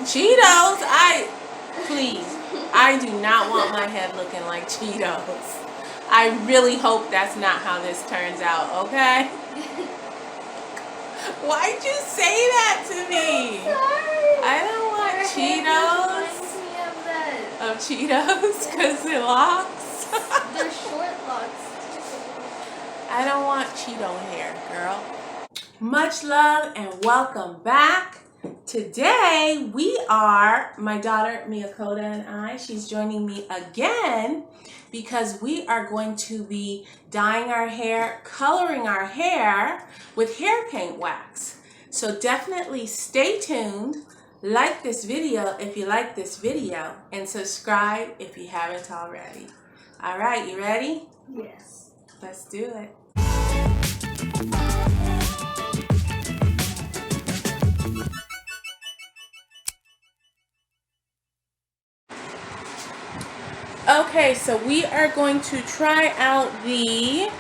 Cheetos? Please. I do not want my head looking like Cheetos. I really hope that's not how this turns out, okay? Why'd you say that to me? Sorry. I don't want Your Cheetos. hair reminds me of that. Of Cheetos? Because they're locks? They're short locks. I don't want Cheeto hair, girl. Much love and welcome back. Today we are, my daughter Miyakota and I, she's joining me again because we are going to be dyeing our hair, coloring our hair with hair paint wax. So definitely stay tuned, like this video if you like this video, and subscribe if you haven't already. All right, you ready? Yes. Let's do it. Okay, so we are going to try out the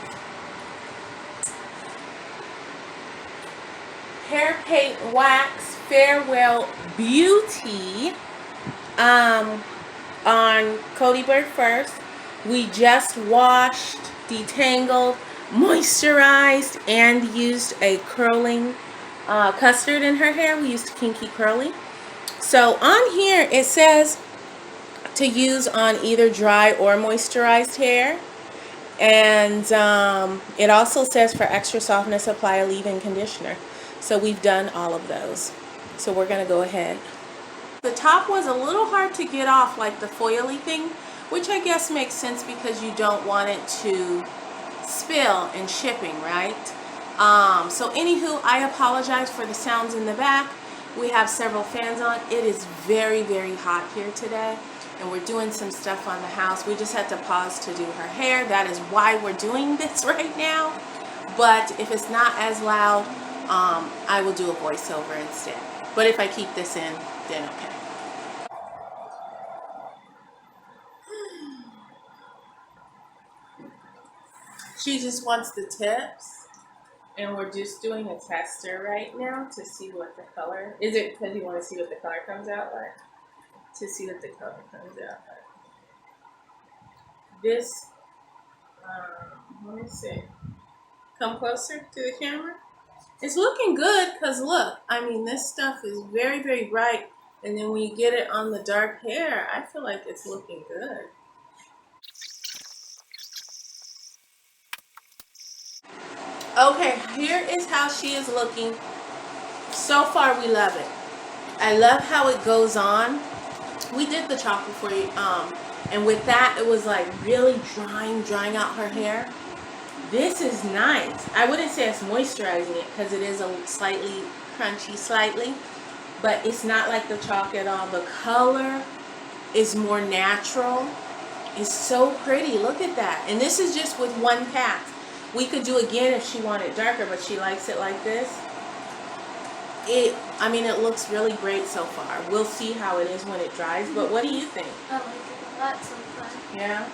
hair paint wax Farewell Beauty on Cody Bird first. We just washed, detangled, moisturized, and used a curling custard in her hair. We used Kinky Curly. So on here it says to use on either dry or moisturized hair, and it also says for extra softness apply a leave-in conditioner. So we've done all of those, so we're gonna go ahead. The top was a little hard to get off, like the foily thing, which I guess makes sense because you don't want it to spill in shipping, right? So anywho, I apologize for the sounds in the back. We have several fans on. It is very, very hot here today, and we're doing some stuff on the house. We just had to pause to do her hair. That is why we're doing this right now. But if it's not as loud, I will do a voiceover instead. But if I keep this in, then okay. She just wants the tips, and we're just doing a tester right now to see what the color is. It because you want to see what the color comes out like? To see what the color comes out like. This, let me see. Come closer to the camera. It's looking good because look, I mean, this stuff is very, very bright, and then when you get it on the dark hair, I feel like it's looking good. Okay, here is how she is looking. So far, we love it. I love how it goes on. We did the chocolate for you, and with that, it was like really drying out her hair. This is nice. I wouldn't say it's moisturizing it because it is a slightly crunchy, but it's not like the chalk at all. The color is more natural. It's so pretty. Look at that. And this is just with one pass. We could do again if she wanted darker, but she likes it like this. I mean, it looks really great so far. We'll see how it is when it dries, but what do you think? I like it a lot so far. Yeah?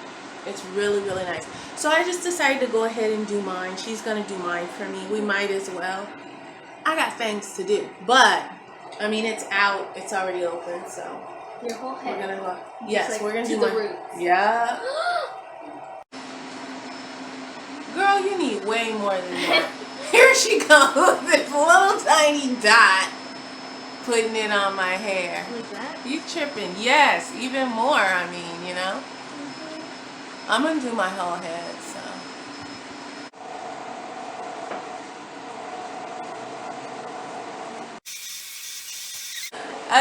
It's really, really nice. So I just decided to go ahead and do mine. She's going to do mine for me. We might as well. I got things to do. But, I mean, it's out. It's already open, so. Your whole head. We're going to go. Yes, like we're going to do the mine. roots. Yeah. Girl, you need way more than that. Here she comes with this little tiny dot. Putting it on my hair. Like that? You tripping. Yes, even more, I mean, you know. I'm going to do my whole head, so.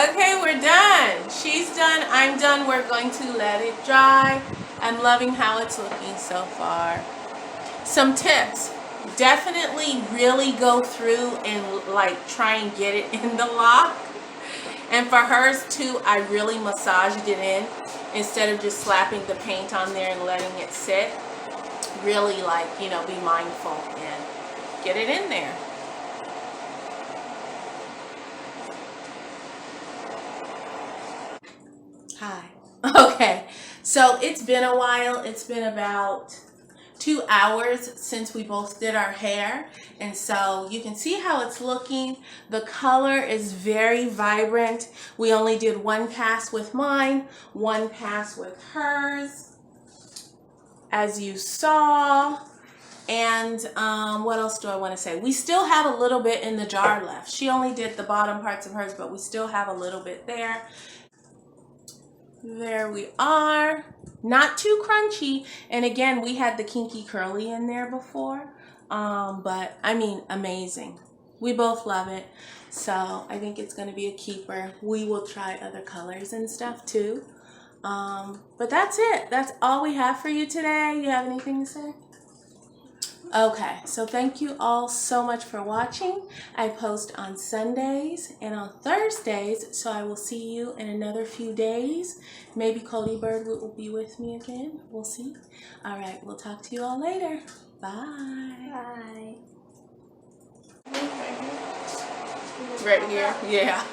Okay, we're done. She's done. I'm done. We're going to let it dry. I'm loving how it's looking so far. Some tips. Definitely really go through and like try and get it in the lock. And for hers too, I really massaged it in instead of just slapping the paint on there and letting it sit. Really, like, you know, be mindful and get it in there. Hi. Okay, so it's been a while. It's been about 2 hours since we both did our hair, and so you can see how it's looking. The color is very vibrant. We only did 1 pass with mine, 1 pass with hers, as you saw. And what else do I want to say? We still have a little bit in the jar left. She only did the bottom parts of hers, but we still have a little bit there. There we are. Not too crunchy. And again, we had the kinky curly in there before. But I mean, amazing. We both love it. So I think it's going to be a keeper. We will try other colors and stuff too. But that's it. That's all we have for you today. You have anything to say? Okay, so thank you all so much for watching. I post on Sundays and on Thursdays, so I will see you in another few days. Maybe Cody Bird will be with me again. We'll see. All right, we'll talk to you all later. Bye. Bye. Right here? Yeah.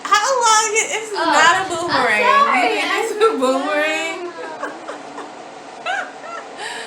How long is it's not a boomerang? sorry. It's a boomerang.